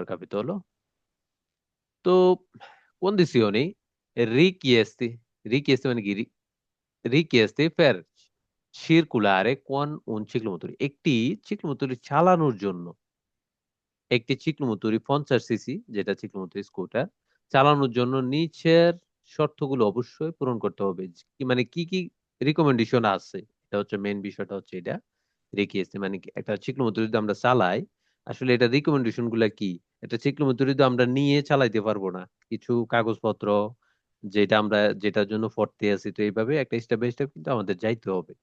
capitolo. Condizioni richieste মানে কি richieste per circolare con un ciclomotori একটি চিক্লোমোটর চালানোর জন্য একটি চিক্লোমোটর 50 সিসি যেটা চিক্লোমোটর স্কুটার চালানোর জন্য নিচের শর্তগুলো অবশ্যই পূরণ করতে হবে মানে কি কি রিকমেন্ডেশন আছে এটা হচ্ছে মেইন বিষয়টা হচ্ছে এটা রিকোয়েস্ট মানে কি একটা চিক্লোমোটর যদি আমরা চালাই আসলে এটা রিকমেন্ডেশন গুলা কি একটা চিক্লোমোটর যদি আমরা নিয়ে চালাইতে পারবো না কিছু কাগজপত্র যেটা আমরা যেটার জন্য পড়তে আছি তো এইভাবে একটা স্টেপ বাই স্টেপ কিন্তু আমাদের যাইতে হবে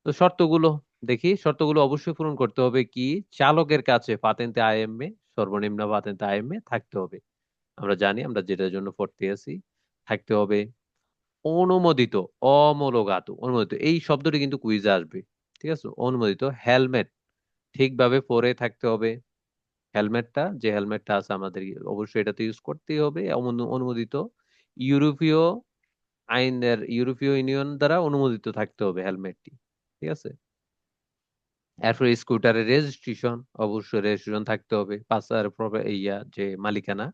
তো শর্তগুলো দেখি শর্তগুলো অবশ্যই পূরণ করতে হবে কি চালকের কাছে পাতেন্তে আইএমএ সর্বনিম্ন পাতেন্তে আইএমএ থাকতে হবে আমরা জানি আমরা যেটার জন্য পড়তে আছি থাকতে হবে অনুমোদিত অমূলগাত অনুমোদিত এই শব্দটি কিন্তু কুইজে আসবে ঠিক আছে অনুমোদিত হেলমেট ঠিকভাবে পরে থাকতে হবে যে হেলমেটটা আছে আমাদের অবশ্যই এটাতে ইউজ করতেই হবে অনুমোদিত ইউরোপীয় ইউরোপীয় ইউনিয়ন দ্বারা অনুমোদিত থাকতে হবে হেলমেটটি ঠিক আছে এরপর স্কুটারের রেজিস্ট্রেশন অবশ্যই রেজিস্ট্রেশন থাকতে হবে পাঁচার যে মালিকানা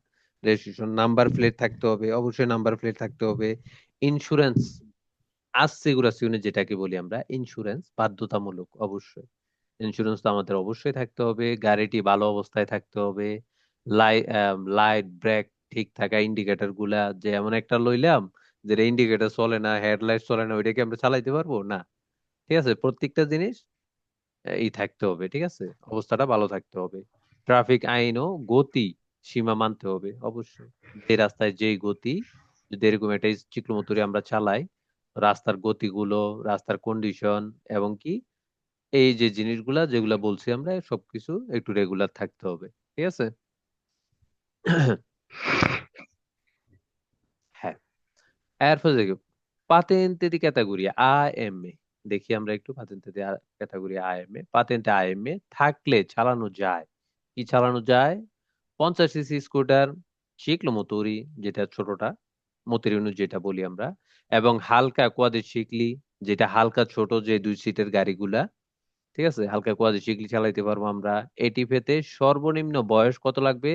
রেজিস্ট্রেশন নাম্বার প্লেট থাকতে হবে অবশ্যই নাম্বার প্লেট থাকতে হবে ইন্স্যুরেন্স আসিগুরাসিওনে যেটাকে বলি আমরা ইন্স্যুরেন্স বাধ্যতামূলক অবশ্যই ইন্স্যুরেন্স তো আমাদের অবশ্যই থাকতে হবে গাড়িটি ভালো অবস্থায় থাকতে হবে লাইট ব্রেক ঠিক থাকা ইন্ডিকেটর গুলা যে এমন একটা লইলাম যে ইন্ডিকেটর চলে না হেডলাইট চলে না ওইটাকে আমরা চালাইতে পারবো না ঠিক আছে প্রত্যেকটা জিনিস থাকতে হবে ঠিক আছে অবস্থাটা ভালো থাকতে হবে ট্রাফিক আইন ও গতি সীমা মানতে হবে অবশ্যই যে রাস্তায় যেই গতি যদি এরকম একটা চিক্লোমোটরে আমরা চালাই রাস্তার গতিগুলো রাস্তার কন্ডিশন এবং কি এই যে জিনিসগুলা যেগুলা বলছি আমরা সবকিছু একটু রেগুলার থাকতে হবে ঠিক আছে হ্যাঁ এরপর দেখো পাতেন্তে দি ক্যাটাগরি আইএমএ দেখি আমরা একটু পাতেন্তে দি ক্যাটাগরি আইএমএ পাতেন্তে আইএমএ থাকলে চালানো যায় কি চালানো যায় 50 সিসি স্কুটার শিখলো যেটা ছোটটা মতিরিনু যেটা বলি আমরা এবং হালকা কোয়াদে শিখলি যেটা হালকা ছোট যে 2 সিটের গাড়িগুলা ঠিক আছে হালকা কোয়াদে শিখলি চালাইতে পারবো আমরা এটি পেতে সর্বনিম্ন বয়স কত লাগবে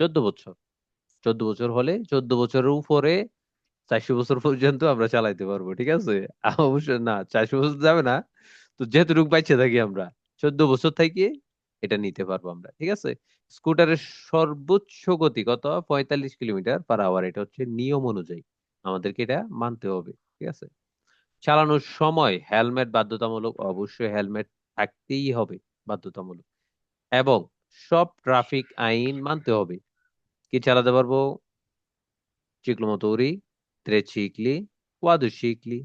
14 বছর 14 বছর হলে 14 বছরের উপরে 400 বছর পর্যন্ত আমরা চালাইতে পারবো ঠিক আছে অবশ্যই না 400 বছর যাবে না তো যেহেতু বাইচে থাকি আমরা 14 বছর থেকে এটা নিতে পারবো আমরা ঠিক আছে স্কুটারের সর্বোচ্চ গতি কত 45 কিলোমিটার/আওয়ার এটা হচ্ছে নিয়ম অনুযায়ী আমাদেরকে এটা মানতে হবে ঠিক আছে চালানোর সময় হেলমেট বাধ্যতামূলক অবশ্যই হেলমেট থাকতেই হবে বাধ্যতামূলক এবং সব ট্রাফিক আইন মানতে হবে কি চালাতে পারবো চিকলোমোতরি ত্রেচিকলি কোয়াদুশিকলি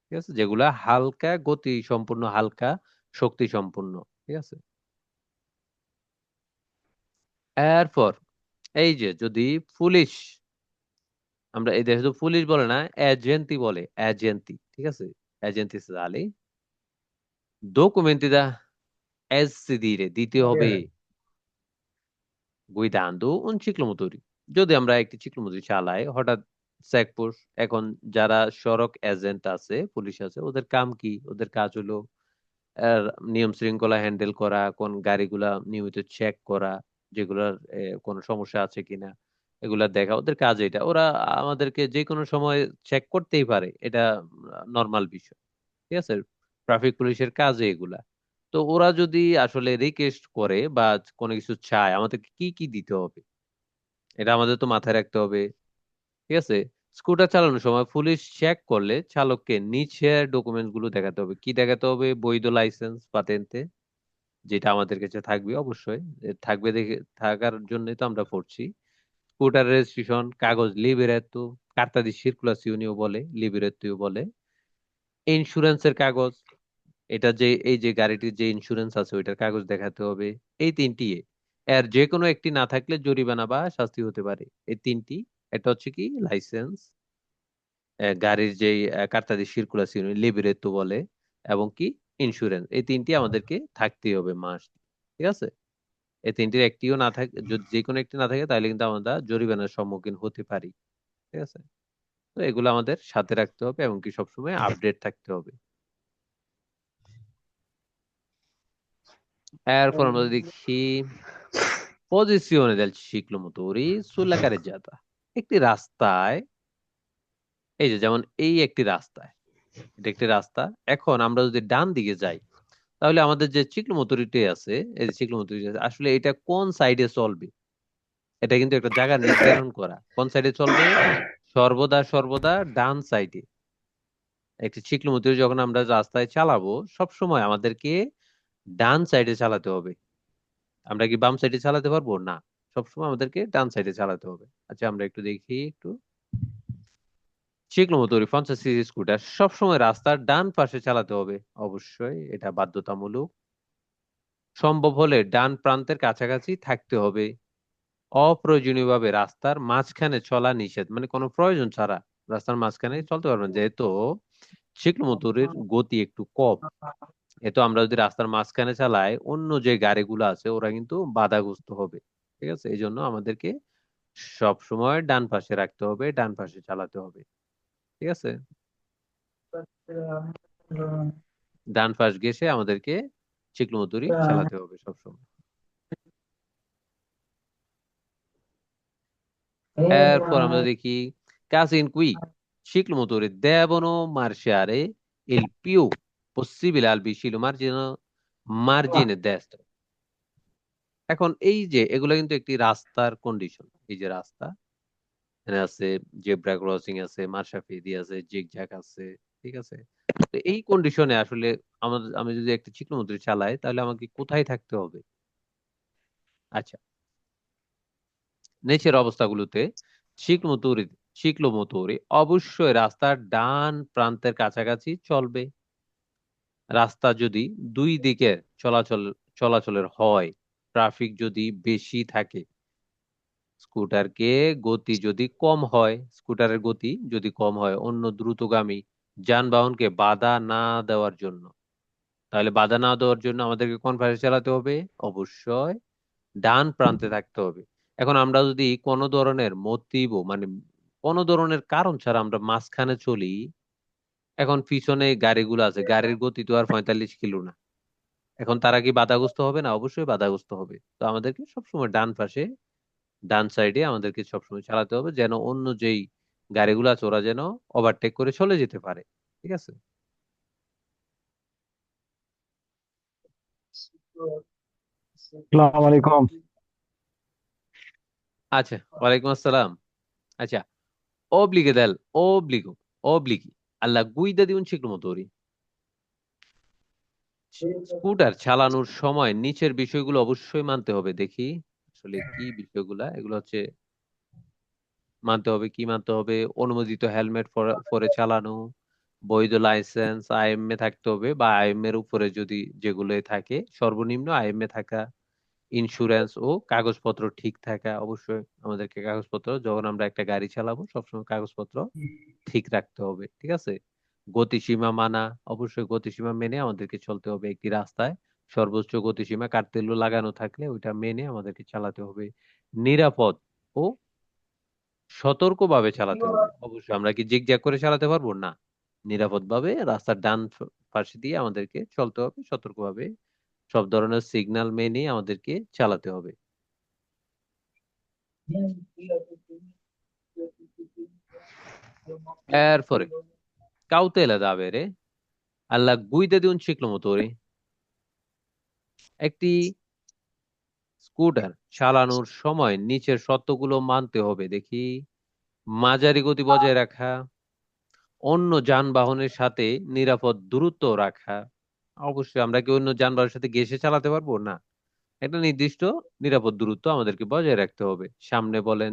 ঠিক আছে যেগুলা হালকা গতি সম্পূর্ণ হালকা শক্তি সম্পূর্ণ ঠিক আছে এরপর এই যে যদি পুলিশ আমরা এই দেশে তো পুলিশ বলে না এজেন্টি বলে এজেন্টি ঠিক আছে এজেন্টি সালি ডকুমেন্টি দা এসসিডি দিতে হবে গুইদান্দু উন চিক্লোমোতরি যদি আমরা একটি চিক্লোমোতরি চালাই হঠাৎ চেকপোস্ট এখন যারা সড়ক এজেন্ট আছে পুলিশ আছে ওদের কাম কি ওদের কাজ হলো আর নিয়ম শৃঙ্খলা হ্যান্ডেল করা কোন গাড়িগুলা নিয়মিত চেক করা যেগুলার কোনো সমস্যা আছে কিনা এগুলা দেখা ওদের কাজ এটা ওরা আমাদেরকে যে কোনো সময় চেক করতেই পারে এটা নর্মাল বিষয় ঠিক আছে ট্রাফিক পুলিশের কাজে এগুলা তো ওরা যদি আসলে রিকোয়েস্ট করে বা কোনো কিছু চায় আমাদের কি কি দিতে হবে এটা আমাদের তো মাথায় রাখতে হবে ঠিক আছে স্কুটার চালানোর সময় পুলিশ চেক করলে চালককে নিচের ডকুমেন্টস গুলো দেখাতে হবে কি দেখাতে হবে বৈধ লাইসেন্স পাতেন্তে যেটা আমাদের কাছে থাকবে অবশ্যই থাকবে দেখে থাকার জন্যই তো আমরা পড়ছি স্কুটার রেজিস্ট্রেশন কাগজ লিবেরেতো কার্তা দি সির্কুলাসিওনিও বলে লিবেরেত্তিও বলে ইন্স্যুরেন্সের কাগজ এটা যে এই যে গাড়িটির যে ইন্স্যুরেন্স আছে ওইটার কাগজ দেখাতে হবে এই তিনটি এর যে কোনো একটি না থাকলে জরিমানা বা শাস্তি হতে পারে এই তিনটি এটা হচ্ছে কি লাইসেন্স গাড়ির যে কার্তা দি সির্কুলাসিওনি লিবেরেতো বলে এবং কি ইন্স্যুরেন্স এই তিনটি আমাদেরকে থাকতেই হবে মাস্ট ঠিক আছে এই তিনটির একটিও না থাকে যদি যে কোনো একটি না থাকে তাহলে কিন্তু আমরা জরিমানার সম্মুখীন হতে পারি ঠিক আছে তো এগুলো আমাদের সাথে রাখতে হবে এবং কি সবসময় আপডেট থাকতে হবে এরপর আমরা দেখি Posizione del ciclomotori sulla carreggiata। একটি রাস্তায়, এই যে যেমন এই একটি রাস্তায়, এটা একটি রাস্তা। এখন আমরা যদি ডান দিকে যাই, তাহলে আমাদের যে চিক্লোমোটরটি আছে, এই যে চিক্লোমোটরটি আছে, আসলে এটা কোন সাইডে চলবে, এটা কিন্তু একটা জায়গা নির্ধারণ করা। কোন সাইডে চলবে? সর্বদা সর্বদা ডান সাইডে। একটি চিক্লোমোটর যখন আমরা রাস্তায় চালাবো, সব সময় আমাদেরকে ডান সাইডে চালাতে হবে। আমরা কি বাম সাইডে চালাতে পারবো না? সবসময় আমাদেরকে ডান সাইডে চালাতে হবে। আচ্ছা, আমরা একটু দেখি একটু। চিকলোমোতরি 50 সিসি স্কুটার সবসময় রাস্তার ডান পাশে চালাতে হবে, অবশ্যই এটা বাধ্যতামূলক। সম্ভব হলে ডান প্রান্তের কাছাকাছি থাকতে হবে। অপ্রয়োজনীয়ভাবে রাস্তার মাঝখানে চলা নিষেধ, মানে কোনো প্রয়োজন ছাড়া রাস্তার মাঝখানে চলতে পারবেন, যেহেতু চিকলোমোতরের গতি একটু কম। এতো আমরা যদি রাস্তার মাঝখানে চালাই, অন্য যে গাড়িগুলো আছে ওরা কিন্তু বাধাগ্রস্ত হবে। ঠিক আছে, এই জন্য আমাদেরকে সব সময় ডান পাশে রাখতে হবে, ডান পাশে চালাতে হবে। ঠিক আছে, ডান পাশ ঘেঁষে আমাদেরকে চিকলোমতুরি চালাতে হবে সবসময়। এরপর আমরা দেখি caso in cui ciclomotore devono marciare il più possibile al vicino margine destro। এখন এই যে এগুলো কিন্তু একটি রাস্তার কন্ডিশন। এই যে রাস্তা, এখানে আছে জেব্রা ক্রসিং আছে, মার্শাফিদি আছে, জিগজ্যাগ আছে। ঠিক আছে, তো এই কন্ডিশনে আসলে আমি যদি একটা চিকনোমতির চালাই, তাহলে আমাকে কোথায় থাকতে হবে? আচ্ছা, নিচের অবস্থাগুলোতে চিকমোতরি চিকলোমোতরি অবশ্যই রাস্তার ডান প্রান্তের কাছাকাছি চলবে। রাস্তা যদি দুই দিকে চলাচল চলাচলের হয়, ট্রাফিক যদি বেশি থাকে, স্কুটারকে গতি যদি কম হয়, স্কুটারের গতি যদি কম হয় অন্য দ্রুতগামী যানবাহনকে বাধা না দেওয়ার জন্য, তাহলে বাধা না দেওয়ার জন্য আমাদেরকে কোন পাশে চালাতে হবে? অবশ্যই ডান প্রান্তে থাকতে হবে। এখন আমরা যদি কোনো ধরনের মোটিভ, মানে কোনো ধরনের কারণ ছাড়া আমরা মাঝখানে চলি, এখন পিছনে গাড়িগুলো আছে, গাড়ির গতি তো আর 45 কিলো না, এখন তারা কি বাধাগ্রস্ত হবে না? অবশ্যই বাধাগ্রস্ত হবে। তো আমাদেরকে সবসময় ডান পাশে, ডান সাইডে আমাদেরকে সবসময় চালাতে হবে, যেন অন্য যেই গাড়িগুলো আছে ওরা যেন ওভারটেক করে চলে যেতে পারে। ঠিক আছে। আসসালামু আলাইকুম। আচ্ছা, ওয়ালাইকুম আসসালাম। আচ্ছা, obbliga del obbligo obblighi alla guida di un ciclomotori। Scooter চালানোর সময় নিচের বিষয়গুলো অবশ্যই মানতে হবে। দেখি আসলে কি বিষয়গুলা, এগুলো হচ্ছে মানতে হবে। কি মানতে হবে? অনুমোদিত হেলমেট পরে চালানো, বৈধ লাইসেন্স আইএমএ থাকতে হবে, বা আইএম এর উপরে যদি যেগুলো থাকে সর্বনিম্ন আইএমএ থাকা, ইন্স্যুরেন্স ও কাগজপত্র ঠিক থাকা। অবশ্যই আমাদেরকে কাগজপত্র, যখন আমরা একটা গাড়ি চালাবো সবসময় কাগজপত্র ঠিক রাখতে হবে। ঠিক আছে। গতিসীমা মানা, অবশ্যই গতিসীমা মেনে আমাদেরকে চলতে হবে। একটি রাস্তায় সর্বোচ্চ গতিসীমা কার্তেল্য লাগানো থাকলে ওইটা মেনে আমাদেরকে চালাতে হবে। নিরাপদ ও সতর্কভাবে চালাতে হবে। অবশ্যই আমরা কি জিগজ্যাগ করে চালাতে পারবো না, নিরাপদভাবে রাস্তার ডান পাশে দিয়ে আমাদেরকে চলতে হবে সতর্কভাবে। সব ধরনের সিগন্যাল মেনে আমাদেরকে চালাতে হবে। এরপরে cautela da avere alla guida di un ciclomotore। একটি স্কুটার চালানোর সময় নিচের শর্তগুলো মানতে হবে। দেখি, মাঝারি গতি বজায় রাখা, অন্য যানবাহনের সাথে নিরাপদ দূরত্ব রাখা। অবশ্যই আমরা কি অন্য যানবাহনের সাথে ঘেঁষে চালাতে পারবো না, একটা নির্দিষ্ট নিরাপদ দূরত্ব আমাদেরকে বজায় রাখতে হবে। সামনে বলেন,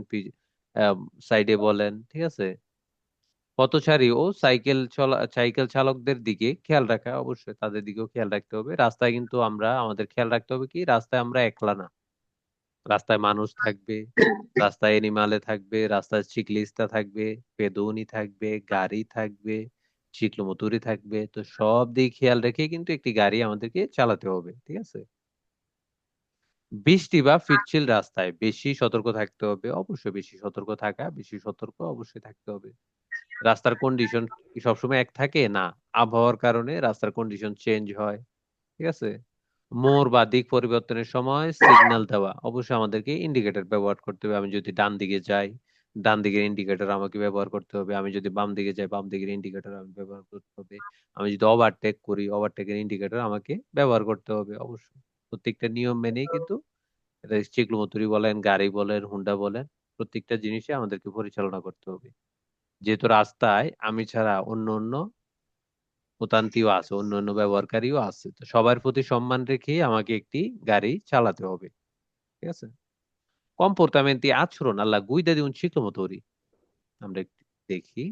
সাইডে বলেন। ঠিক আছে। পথচারী ও সাইকেল চালকদের দিকে খেয়াল রাখা, অবশ্যই তাদের দিকেও খেয়াল রাখতে হবে। রাস্তায় কিন্তু আমরা আমাদের খেয়াল রাখতে হবে কি, রাস্তায় আমরা একলা না, রাস্তায় মানুষ থাকবে, রাস্তায় এনিমালে থাকবে, রাস্তায় সাইক্লিস্টরা থাকবে, পেদুনি থাকবে, গাড়ি থাকবে, চিকলোমতুরি থাকবে। তো সব দিক খেয়াল রেখে কিন্তু একটি গাড়ি আমাদেরকে চালাতে হবে। ঠিক আছে। বৃষ্টি বা পিচ্ছিল রাস্তায় বেশি সতর্ক থাকতে হবে, অবশ্যই বেশি সতর্ক থাকা, বেশি সতর্ক অবশ্যই থাকতে হবে। রাস্তার কন্ডিশন কি সবসময় এক থাকে না, আবহাওয়ার কারণে রাস্তার কন্ডিশন চেঞ্জ হয়। ঠিক আছে। মোড় বা দিক পরিবর্তনের সময় সিগন্যাল দেওয়া, অবশ্যই আমাদেরকে ইন্ডিকেটর ব্যবহার করতে হবে। আমি যদি ডান দিকে যাই, ডান দিকের ইন্ডিকেটর আমাকে ব্যবহার করতে হবে। আমি যদি বাম দিকে যাই, বাম দিকের ইন্ডিকেটর আমি ব্যবহার করতে হবে। আমি যদি ওভারটেক করি, ওভারটেকের ইন্ডিকেটর আমাকে ব্যবহার করতে হবে। অবশ্যই প্রত্যেকটা নিয়ম মেনেই কিন্তু এটা চিকলুমতুরি বলেন, গাড়ি বলেন, হুন্ডা বলেন, প্রত্যেকটা জিনিসে আমাদেরকে পরিচালনা করতে হবে। যেহেতু রাস্তায় আমি ছাড়া অন্য অন্য ভোগান্তিও আছে, অন্য অন্য ব্যবহারকারীও আছে, তো সবার প্রতি সম্মান রেখে আমাকে একটি গাড়ি চালাতে হবে। ঠিক আছে? comportamenti আচরণ alla guida di un ciclomotori, আমরা একটু দেখি।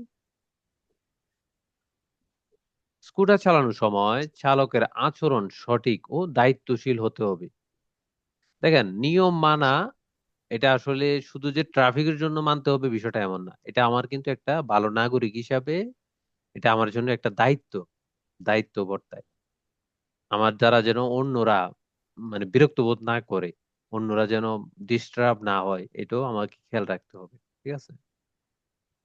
স্কুটার চালানোর সময় চালকের আচরণ সঠিক ও দায়িত্বশীল হতে হবে। দেখেন, নিয়ম মানা এটা আসলে শুধু যে ট্রাফিকের জন্য মানতে হবে বিষয়টা এমন না, এটা আমার কিন্তু একটা ভালো নাগরিক হিসাবে এটা আমার জন্য একটা দায়িত্ব, দায়িত্ব বর্তায় আমার দ্বারা, যেন অন্যরা মানে বিরক্ত বোধ না করে, অন্যরা যেন ডিস্টার্ব না হয়, এটাও আমাকে খেয়াল রাখতে হবে। ঠিক আছে?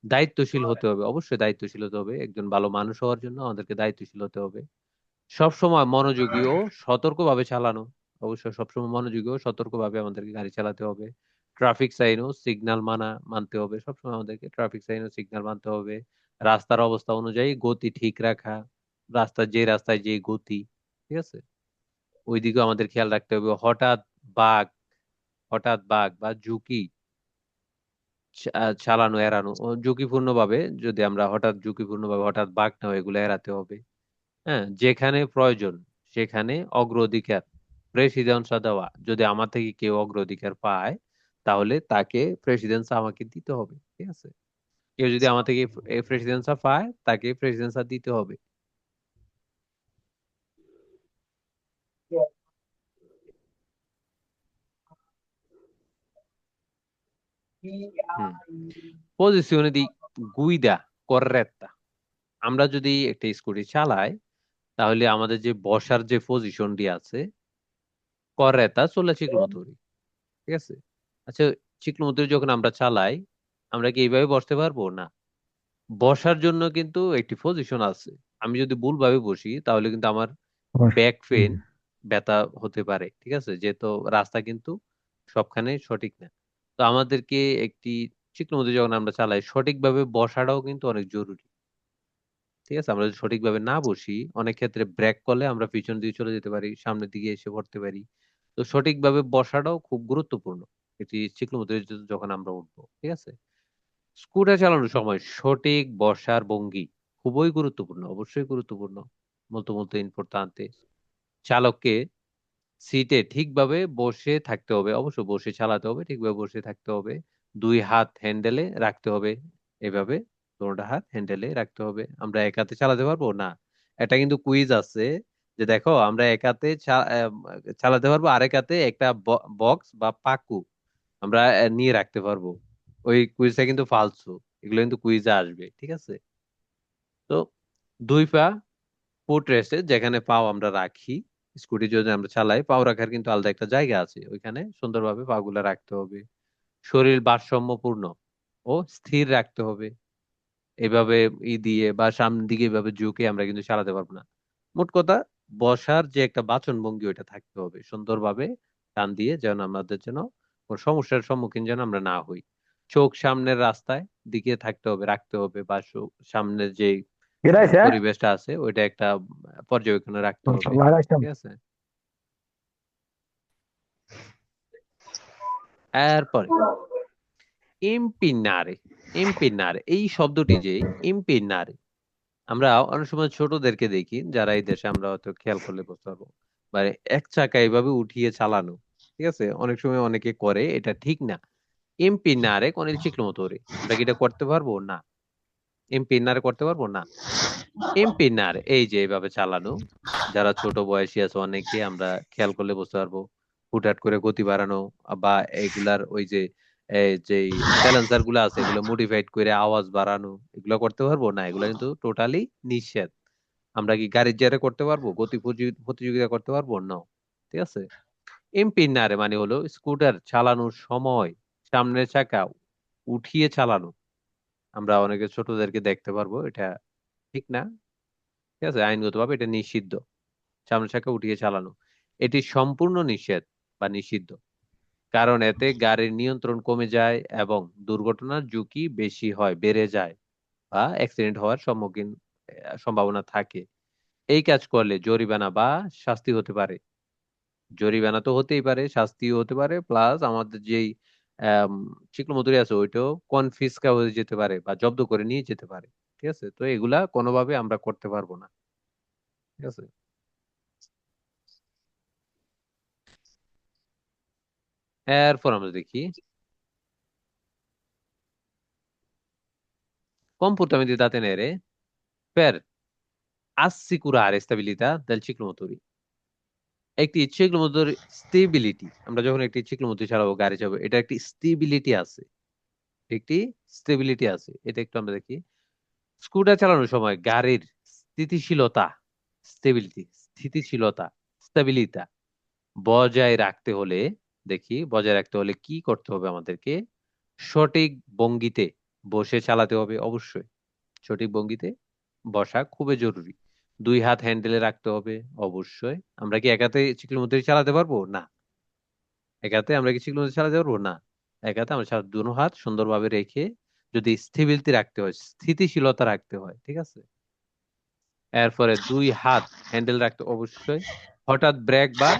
দায়িত্বশীল হতে হবে, অবশ্যই দায়িত্বশীল হতে হবে। একজন ভালো মানুষ হওয়ার জন্য আমাদেরকে দায়িত্বশীল হতে হবে। সব সময় মনোযোগী ও সতর্কভাবে চালানো, অবশ্যই সবসময় মনোযোগী ও সতর্কভাবে আমাদেরকে গাড়ি চালাতে হবে। ট্রাফিক সাইন ও সিগন্যাল মানতে হবে, সবসময় আমাদেরকে ট্রাফিক সাইন ও সিগন্যাল মানতে হবে। রাস্তার অবস্থা অনুযায়ী গতি ঠিক রাখা, রাস্তায় যে গতি, ঠিক আছে, ওই দিকেও আমাদের খেয়াল রাখতে হবে। বাঘ হঠাৎ বাঘ বা ঝুঁকি চালানো এড়ানো, ও ঝুঁকিপূর্ণভাবে যদি আমরা ঝুঁকিপূর্ণভাবে হঠাৎ বাঘ নেওয়া, এগুলো এড়াতে হবে। হ্যাঁ, যেখানে প্রয়োজন সেখানে অগ্রাধিকার প্রেসিডেন্সা দেওয়া, যদি আমার থেকে কেউ অগ্রাধিকার পায় তাহলে তাকে প্রেসিডেন্সা আমাকে দিতে হবে। ঠিক আছে? কেউ যদি আমার থেকে প্রেসিডেন্সা পায় তাকে প্রেসিডেন্সা দিতে হবে। হুম। Posizione di guida corretta, আমরা যদি একটা স্কুটি চালাই তাহলে আমাদের যে বসার যে পজিশনটি আছে, কর্রেতা চলে চিকলোমতুরি। ঠিক আছে? আচ্ছা, চিকলোমতুরি যখন আমরা চালাই, আমরা কি এইভাবে বসতে পারবো? না, বসার জন্য কিন্তু একটি পজিশন আছে। আমি যদি ভুলভাবে বসি তাহলে কিন্তু আমার ব্যাক পেন, ব্যথা হতে পারে। ঠিক আছে? যেহেতু রাস্তা কিন্তু সবখানে সঠিক না, তো আমাদেরকে একটি চিকলোমতুরি যখন আমরা চালাই সঠিকভাবে বসাটাও কিন্তু অনেক জরুরি। ঠিক আছে? আমরা যদি সঠিকভাবে না বসি, অনেক ক্ষেত্রে ব্রেক করলে আমরা পিছন দিকে চলে যেতে পারি, সামনের দিকে এসে পড়তে পারি। তো সঠিকভাবে বসাটাও খুব গুরুত্বপূর্ণ এটি চিকলোমতিতে যখন আমরা উঠবো। ঠিক আছে? স্কুটার চালানোর সময় সঠিক বসার ভঙ্গি খুবই গুরুত্বপূর্ণ, অবশ্যই গুরুত্বপূর্ণ। molto molto importante। চালককে সিটে ঠিকভাবে বসে থাকতে হবে, অবশ্যই বসে চালাতে হবে, ঠিকভাবে বসে থাকতে হবে। দুই হাত হ্যান্ডেলে রাখতে হবে, এভাবে দোনোটা হাত হ্যান্ডেলে রাখতে হবে। আমরা এক হাতে চালাতে পারবো না। এটা কিন্তু কুইজ আছে যে দেখো, আমরা এক হাতে চালাতে পারবো, আরেক হাতে একটা বক্স বা পাকু আমরা নিয়ে রাখতে পারবো। ওই কুইজটা কিন্তু ফালতু, এগুলো কিন্তু কুইজে আসবে। ঠিক আছে? তো দুই পা ফুট রেস্টে, যেখানে পাও আমরা রাখি, স্কুটি যদি আমরা চালাই, পাও রাখার কিন্তু আলাদা একটা জায়গা আছে, ওইখানে সুন্দরভাবে পা গুলা রাখতে হবে। শরীর ভারসাম্যপূর্ণ ও স্থির রাখতে হবে। এভাবে দিয়ে বা সামনের দিকে এভাবে ঝুঁকে আমরা কিন্তু চালাতে পারবো না। মোট কথা, বসার যে একটা বাচন ভঙ্গি ওইটা থাকতে হবে সুন্দরভাবে, টান দিয়ে, যেন আমাদের যেন কোনো সমস্যার সম্মুখীন যেন আমরা না হই। চোখ সামনের রাস্তায় দিকে থাকতে হবে, রাখতে হবে, বা সামনের যে Grazie, পরিবেশটা আছে ওইটা একটা পর্যবেক্ষণে রাখতে হবে। eh? ঠিক আছে? এরপরে ইম্পিনারে, ইম্পিনারে এই শব্দটি যে ইম্পিনারে, আমরা অনেক সময় ছোটদেরকে দেখি যারা এই দেশে, আমরা হয়তো খেয়াল করলে বুঝতে পারবো, মানে এক চাকা এইভাবে উঠিয়ে চালানো। ঠিক আছে? অনেক সময় অনেকে করে, এটা ঠিক না। ইম্পিনারে con il ciclomotore, আমরা কি এটা করতে পারবো? না। ইম্পিনারে করতে পারবো না। ইম্পিনারে এই যে এইভাবে চালানো, যারা ছোট বয়সী আছে অনেকে আমরা খেয়াল করলে বুঝতে পারবো, হুটহাট করে গতি বাড়ানো, বা এগুলার ওই যে যেই স্যালেন্সার গুলো আছে এগুলো মডিফাইড করে আওয়াজ বাড়ানো, এগুলো করতে পারবো না। এগুলো কিন্তু টোটালি নিষেধ। আমরা কি গাড়ির জেরে করতে পারবো? গতি প্রতিযোগিতা করতে পারবো না। ঠিক আছে? এমপিনারে মানে হলো স্কুটার চালানোর সময় সামনের চাকা উঠিয়ে চালানো। আমরা অনেকে ছোটদেরকে দেখতে পারবো, এটা ঠিক না। ঠিক আছে? আইনগতভাবে এটা নিষিদ্ধ, সামনের চাকা উঠিয়ে চালানো। এটি সম্পূর্ণ নিষেধ বা নিষিদ্ধ, কারণ এতে গাড়ির নিয়ন্ত্রণ কমে যায় এবং দুর্ঘটনার ঝুঁকি বেশি হয়, বেড়ে যায়, বা অ্যাক্সিডেন্ট হওয়ার সম্ভাবনা থাকে। এই কাজ করলে জরিমানা বা শাস্তি হতে পারে। জরিমানা তো হতেই পারে, শাস্তিও হতে পারে, প্লাস আমাদের যেই আম, চিকন মজুরি আছে ওইটাও কনফিসকা হয়ে যেতে পারে বা জব্দ করে নিয়ে যেতে পারে। ঠিক আছে, তো এগুলা কোনোভাবে আমরা করতে পারবো না। ঠিক আছে, এরপর আমরা দেখি comportamenti da tenere per assicurare stabilità del ciclomotori. একটি চিকলোমোটর স্টেবিলিটি, আমরা যখন একটি চিকলোমোটর চালাবো, গাড়ি চালাবো, এটা একটি স্টেবিলিটি আছে, একটি স্টেবিলিটি আছে। এটা একটু আমরা দেখি। স্কুটার চালানোর সময় গাড়ির স্থিতিশীলতা, স্টেবিলিটি, স্থিতিশীলতা, স্টেবিলিটা বজায় রাখতে হলে, দেখি বজায় রাখতে হলে কি করতে হবে আমাদেরকে। সঠিক ভঙ্গিতে বসে চালাতে হবে অবশ্যই। সঠিক ভঙ্গিতে বসা খুবই জরুরি। দুই হাত হ্যান্ডেলে রাখতে হবে অবশ্যই। আমরা কি একাতে চিকলির মধ্যে চালাতে পারবো? না। একাতে আমরা কি চিকলির মধ্যে চালাতে পারবো? না। একাতে আমরা দুনো হাত সুন্দরভাবে রেখে, যদি স্থিবিলিটি রাখতে হয়, স্থিতিশীলতা রাখতে হয়, ঠিক আছে। এরপরে দুই হাত হ্যান্ডেল রাখতে অবশ্যই। হঠাৎ ব্রেক বা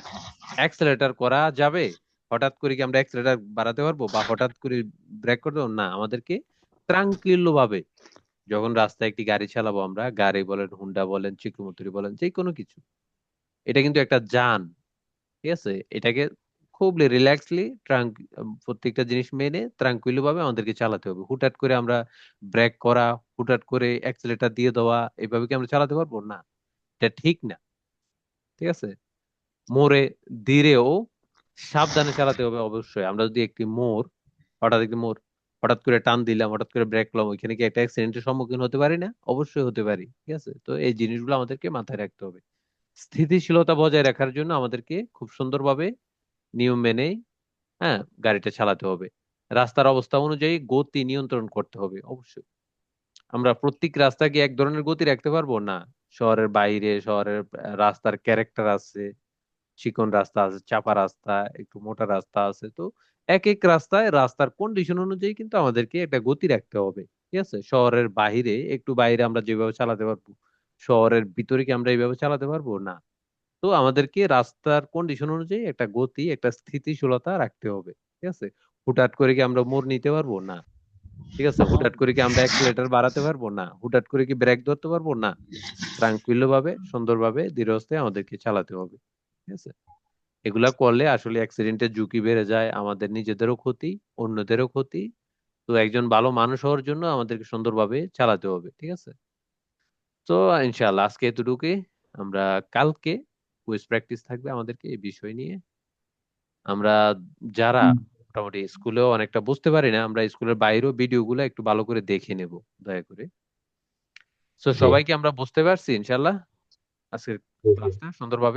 অ্যাক্সেলেরেটর করা যাবে? হঠাৎ করে কি আমরা অ্যাক্সেলেরেটর বাড়াতে পারবো বা হঠাৎ করে ব্রেক করতে পারবো? না, আমাদেরকে ট্রাঙ্কুইলো ভাবে, যখন রাস্তায় একটি গাড়ি চালাবো, আমরা গাড়ি বলেন, হুন্ডা বলেন, চিকমুতুরি বলেন, যে কোনো কিছু, এটা কিন্তু একটা যান। ঠিক আছে, এটাকে খুব রিল্যাক্সলি প্রত্যেকটা জিনিস মেনে ট্রাঙ্কুইলো ভাবে আমাদেরকে চালাতে হবে। হুটহাট করে আমরা ব্রেক করা, হুটহাট করে অ্যাক্সেলেরেটর দিয়ে দেওয়া, এইভাবে কি আমরা চালাতে পারবো? না, এটা ঠিক না। ঠিক আছে, মোড়ে ধীরে ও সাবধানে চালাতে হবে অবশ্যই। আমরা যদি একটি মোড় হঠাৎ করে টান দিলাম, হঠাৎ করে ব্রেক করলাম, ওইখানে কি একটা অ্যাক্সিডেন্টের সম্মুখীন হতে পারি না? অবশ্যই হতে পারি। ঠিক আছে, তো এই জিনিসগুলো আমাদেরকে মাথায় রাখতে হবে। স্থিতিশীলতা বজায় রাখার জন্য আমাদেরকে খুব সুন্দরভাবে নিয়ম মেনে, হ্যাঁ, গাড়িটা চালাতে হবে। রাস্তার অবস্থা অনুযায়ী গতি নিয়ন্ত্রণ করতে হবে অবশ্যই। আমরা প্রত্যেক রাস্তা কি এক ধরনের গতি রাখতে পারবো? না। শহরের বাইরে, শহরের রাস্তার ক্যারেক্টার আছে, চিকন রাস্তা আছে, চাপা রাস্তা, একটু মোটা রাস্তা আছে। তো এক এক রাস্তায় রাস্তার কন্ডিশন অনুযায়ী কিন্তু আমাদেরকে একটা গতি রাখতে হবে। ঠিক আছে, শহরের বাইরে, একটু বাইরে আমরা যেভাবে চালাতে পারবো, শহরের ভিতরে কি আমরা এইভাবে চালাতে পারবো? না। তো আমাদেরকে রাস্তার কন্ডিশন অনুযায়ী একটা গতি, একটা স্থিতিশীলতা রাখতে হবে। ঠিক আছে, হুটহাট করে কি আমরা মোড় নিতে পারবো? না। ঠিক আছে, হুটহাট করে কি আমরা অ্যাক্সিলারেটর বাড়াতে পারবো? না। হুটহাট করে কি ব্রেক ধরতে পারবো? না। ট্রাঙ্কুইলো ভাবে, সুন্দরভাবে, ধীরে সুস্থে আমাদেরকে চালাতে হবে। ঠিক আছে, এগুলা করলে আসলে অ্যাক্সিডেন্টের ঝুঁকি বেড়ে যায়, আমাদের নিজেদেরও ক্ষতি, অন্যদেরও ক্ষতি। তো একজন ভালো মানুষ হওয়ার জন্য আমাদেরকে সুন্দরভাবে চালাতে হবে। ঠিক আছে, তো ইনশাআল্লাহ আজকে এতটুকুই। আমরা কালকে কুইজ প্র্যাকটিস থাকবে আমাদেরকে এই বিষয় নিয়ে। আমরা যারা মোটামুটি স্কুলেও অনেকটা বুঝতে পারি না, আমরা স্কুলের বাইরেও ভিডিওগুলো একটু ভালো করে দেখে নেব, দয়া করে। তো জি। সবাইকে আমরা বুঝতে পারছি ইনশাআল্লাহ আজকের জি। ক্লাসটা সুন্দরভাবে।